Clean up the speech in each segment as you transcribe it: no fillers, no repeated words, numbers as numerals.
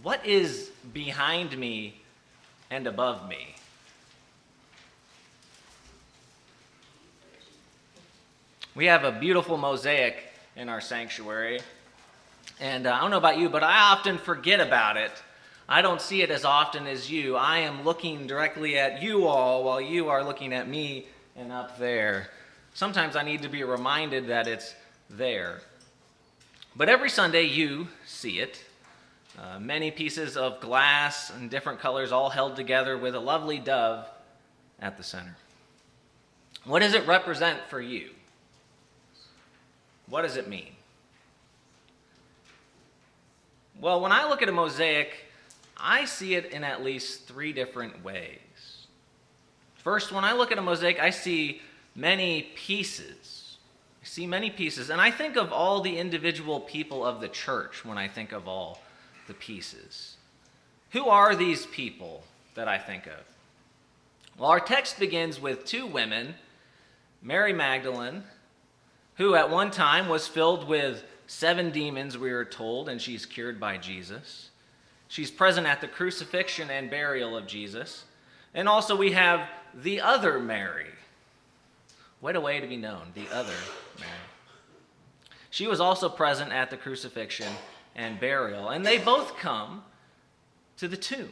what is behind me and above me? We have a beautiful mosaic in our sanctuary, and I don't know about you, but I often forget about it. I don't see it as often as you. I am looking directly at you all while you are looking at me and up there. Sometimes I need to be reminded that it's there. But every Sunday you see it. Many pieces of glass in different colors all held together with a lovely dove at the center. What does it represent for you? What does it mean? Well, when I look at a mosaic, I see it in at least three different ways. First, when I look at a mosaic, I see many pieces. And I think of all the individual people of the church when I think of all the pieces. Who are these people that I think of? Well, our text begins with two women, Mary Magdalene, who at one time was filled with 7 demons, we are told, and she's cured by Jesus. She's present at the crucifixion and burial of Jesus. And also we have the other Mary. What a way to be known, the other Mary. She was also present at the crucifixion and burial, and they both come to the tomb.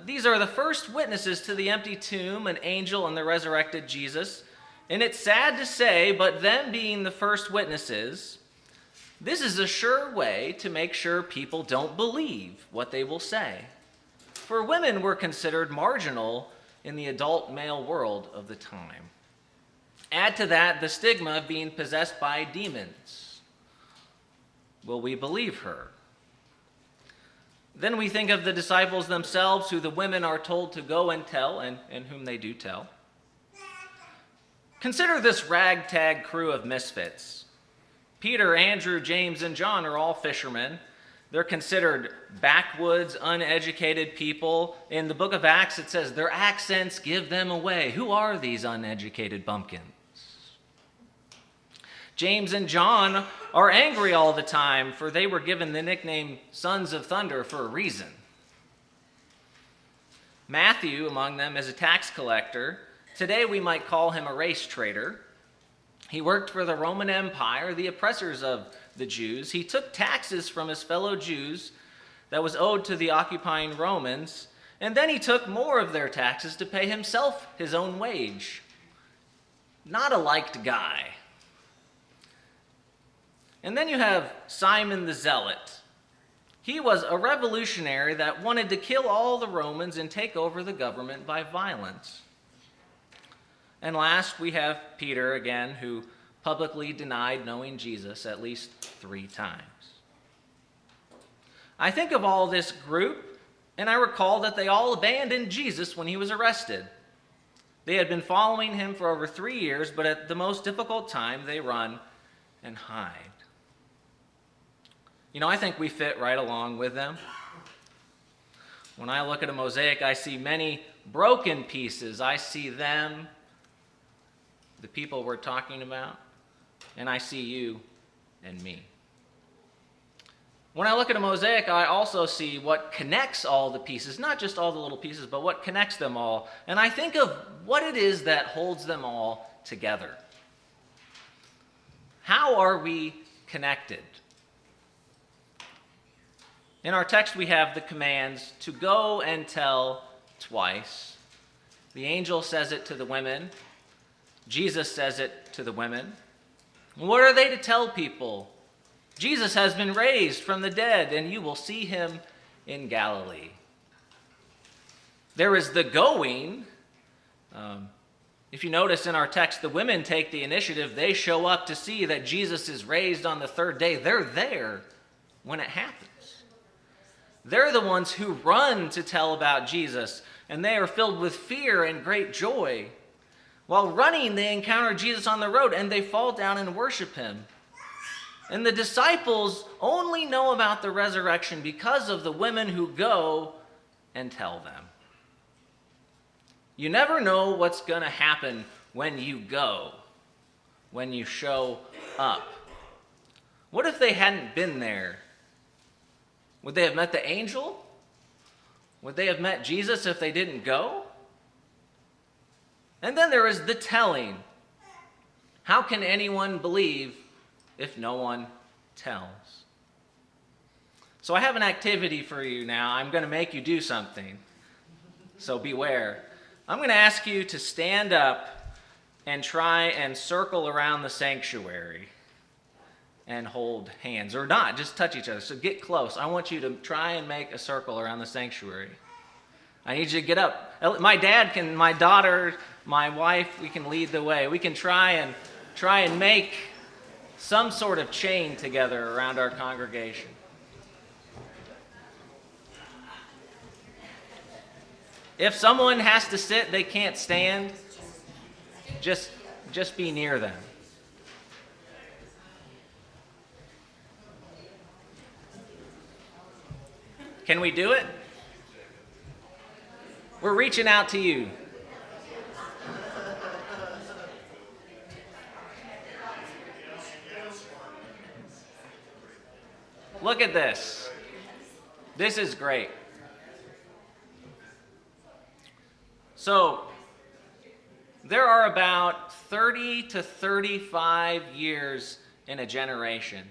These are the first witnesses to the empty tomb, an angel and the resurrected Jesus. And it's sad to say, but them being the first witnesses, this is a sure way to make sure people don't believe what they will say. For women were considered marginal in the adult male world of the time. Add to that the stigma of being possessed by demons. Will we believe her? Then we think of the disciples themselves, who the women are told to go and tell, and whom they do tell. Consider this ragtag crew of misfits. Peter, Andrew, James, and John are all fishermen. They're considered backwoods, uneducated people. In the book of Acts, it says their accents give them away. Who are these uneducated bumpkins? James and John are angry all the time, for they were given the nickname Sons of Thunder for a reason. Matthew, among them, is a tax collector. Today we might call him a race trader. He worked for the Roman Empire, the oppressors of the Jews. He took taxes from his fellow Jews that was owed to the occupying Romans, and then he took more of their taxes to pay himself his own wage. Not a liked guy. And then you have Simon the Zealot. He was a revolutionary that wanted to kill all the Romans and take over the government by violence. And last, we have Peter again, who publicly denied knowing Jesus at least 3 times. I think of all this group, and I recall that they all abandoned Jesus when he was arrested. They had been following him for over 3 years, but at the most difficult time, they run and hide. I think we fit right along with them. When I look at a mosaic, I see many broken pieces. I see them, the people we're talking about, and I see you and me. When I look at a mosaic, I also see what connects all the pieces, not just all the little pieces, but what connects them all. And I think of what it is that holds them all together. How are we connected? In our text, we have the commands to go and tell twice. The angel says it to the women. Jesus says it to the women. What are they to tell people? Jesus has been raised from the dead, and you will see him in Galilee. There is the going. If you notice in our text, the women take the initiative. They show up to see that Jesus is raised on the 3rd day. They're there when it happens. They're the ones who run to tell about Jesus, and they are filled with fear and great joy. While running, they encounter Jesus on the road, and they fall down and worship him. And the disciples only know about the resurrection because of the women who go and tell them. You never know what's going to happen when you go, when you show up. What if they hadn't been there? Would they have met the angel? Would they have met Jesus if they didn't go? And then there is the telling. How can anyone believe if no one tells? So I have an activity for you now. I'm going to make you do something. So beware. I'm going to ask you to stand up and try and circle around the sanctuary and hold hands. Or not, just touch each other. So get close. I want you to try and make a circle around the sanctuary. I need you to get up. My dad can, my daughter, my wife, we can lead the way. We can try and make some sort of chain together around our congregation. If someone has to sit, they can't stand, just be near them. Can we do it? We're reaching out to you. Look at this. This is great. So, there are about 30 to 35 years in a generation.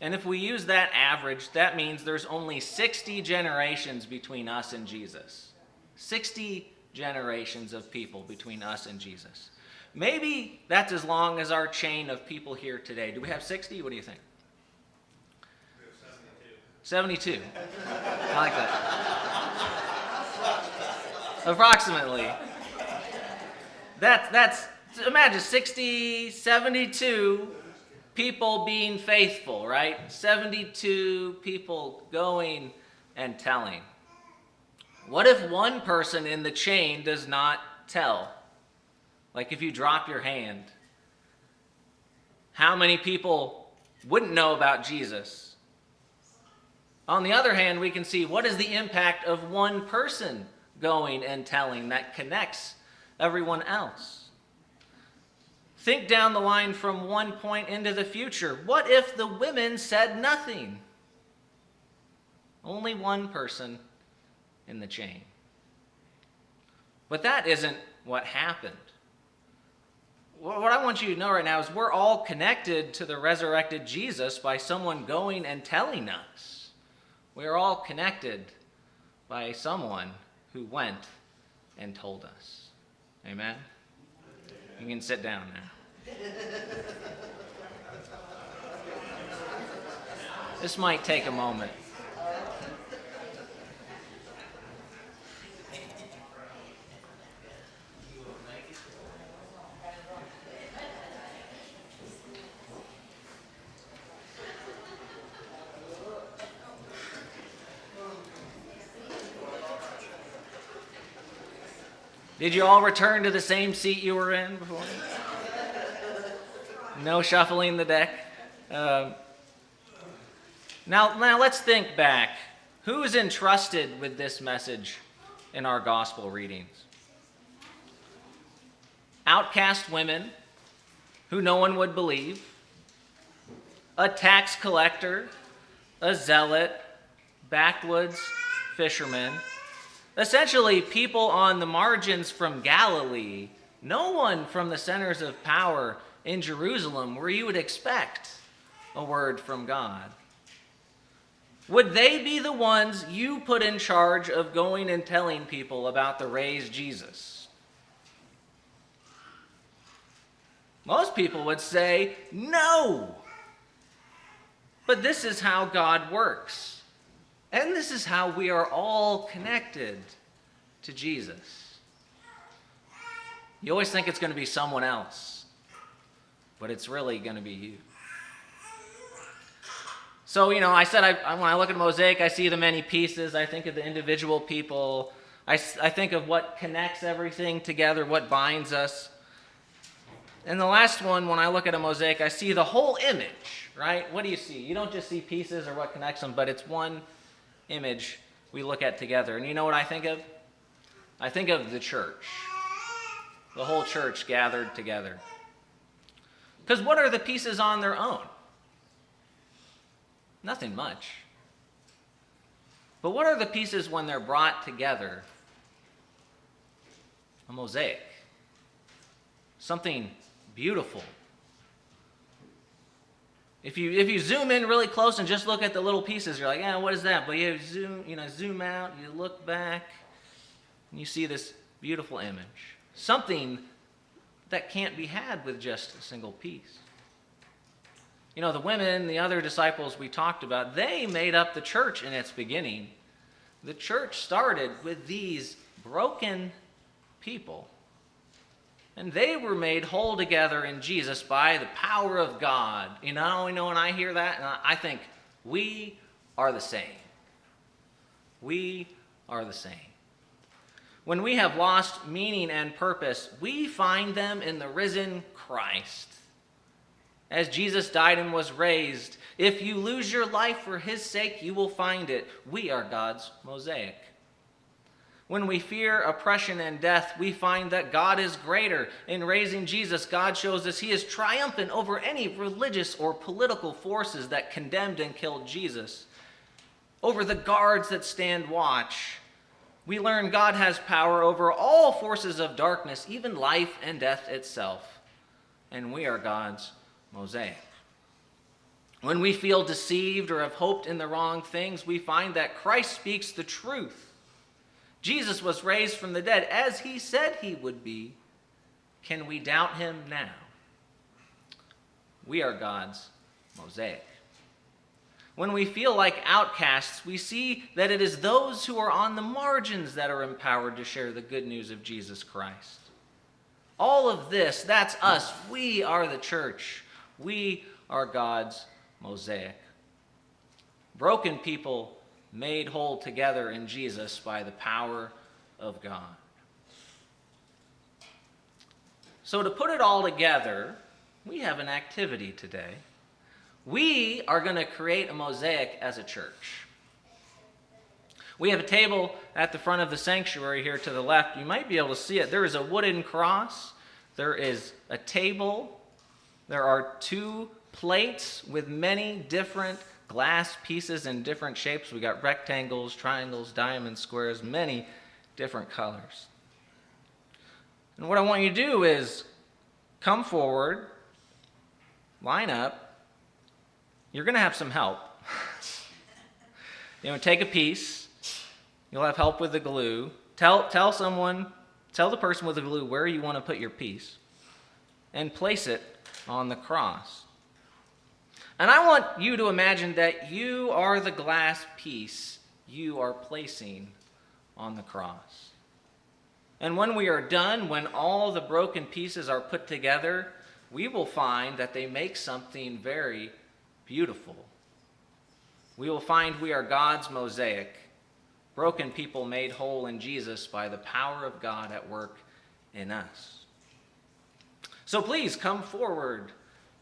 And if we use that average, that means there's only 60 generations between us and Jesus. 60 generations of people between us and Jesus. Maybe that's as long as our chain of people here today. Do we have 60? What do you think? 72. I like that. Approximately. That's imagine 60, 72 people being faithful, right? 72 people going and telling. What if one person in the chain does not tell? Like if you drop your hand, how many people wouldn't know about Jesus? On the other hand, we can see what is the impact of one person going and telling that connects everyone else. Think down the line from one point into the future. What if the women said nothing? Only one person in the chain. But that isn't what happened. What I want you to know right now is we're all connected to the resurrected Jesus by someone going and telling us. We are all connected by someone who went and told us. Amen? You can sit down now. This might take a moment. Did you all return to the same seat you were in before? No shuffling the deck. Now let's think back. Who is entrusted with this message in our gospel readings? Outcast women who no one would believe, a tax collector, a zealot, backwoods fishermen, essentially people on the margins from Galilee, no one from the centers of power in Jerusalem where you would expect a word from God. Would they be the ones you put in charge of going and telling people about the raised Jesus? Most people would say no. But this is how God works. And this is how we are all connected to Jesus. You always think it's going to be someone else, but it's really going to be you. So, I said when I look at Mosaic, I see the many pieces. I think of the individual people. I think of what connects everything together, what binds us. And the last one, when I look at a mosaic, I see the whole image, right? What do you see? You don't just see pieces or what connects them, but it's one image we look at together. And you know what I think of? I think of the church. The whole church gathered together. Because what are the pieces on their own? Nothing much. But what are the pieces when they're brought together? A mosaic. Something beautiful. If you zoom in really close and just look at the little pieces, you're like, yeah, what is that? But you zoom out, you look back, and you see this beautiful image. Something that can't be had with just a single piece. You know, the women, the other disciples we talked about, they made up the church in its beginning. The church started with these broken people. And they were made whole together in Jesus by the power of God. You know when I hear that, and I think we are the same. We are the same. When we have lost meaning and purpose, we find them in the risen Christ. As Jesus died and was raised, if you lose your life for his sake, you will find it. We are God's mosaic. When we fear oppression and death, we find that God is greater. In raising Jesus, God shows us he is triumphant over any religious or political forces that condemned and killed Jesus. Over the guards that stand watch, we learn God has power over all forces of darkness, even life and death itself. And we are God's mosaic. When we feel deceived or have hoped in the wrong things, we find that Christ speaks the truth. Jesus was raised from the dead as he said he would be. Can we doubt him now? We are God's mosaic. When we feel like outcasts, we see that it is those who are on the margins that are empowered to share the good news of Jesus Christ. All of this, that's us. We are the church. We are God's mosaic. Broken people made whole together in Jesus by the power of God. So to put it all together, we have an activity today. We are going to create a mosaic as a church. We have a table at the front of the sanctuary here to the left. You might be able to see it. There is a wooden cross. There is a table. There are 2 plates with many different glass pieces in different shapes. We got rectangles, triangles, diamonds, squares, many different colors. And what I want you to do is come forward, line up. You're going to have some help. Take a piece. You'll have help with the glue. Tell the person with the glue where you want to put your piece and place it on the cross. And I want you to imagine that you are the glass piece you are placing on the cross. And when we are done, when all the broken pieces are put together, we will find that they make something very beautiful. We will find we are God's mosaic, broken people made whole in Jesus by the power of God at work in us. So please come forward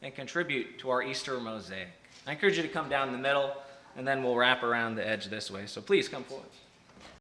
and contribute to our Easter mosaic. I encourage you to come down the middle, and then we'll wrap around the edge this way. So please come forward.